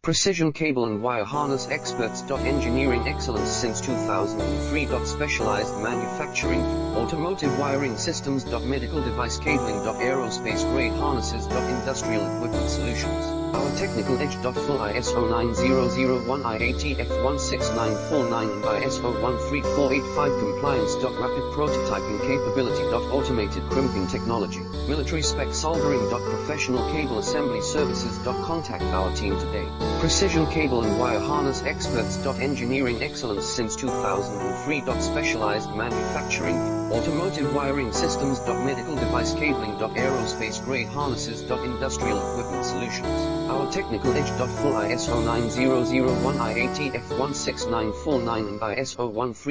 Precision cable and wire harness experts. Engineering excellence since 2003. Specialized manufacturing, automotive wiring systems. Medical device cabling. Aerospace grade harnesses. Industrial equipment solutions. Our technical edge. Full ISO 9001 IATF16949 and ISO 13485 compliance. Rapid prototyping capability. Automated crimping technology. Military spec soldering. Professional cable assembly services. Contact our team today. Precision cable and wire harness experts. Engineering excellence since 2003. Specialized manufacturing, automotive wiring systems. Medical device cabling. Aerospace grade harnesses. Industrial equipment solutions. Our technical edge. Full ISO 9001 IATF16949 and ISO 13485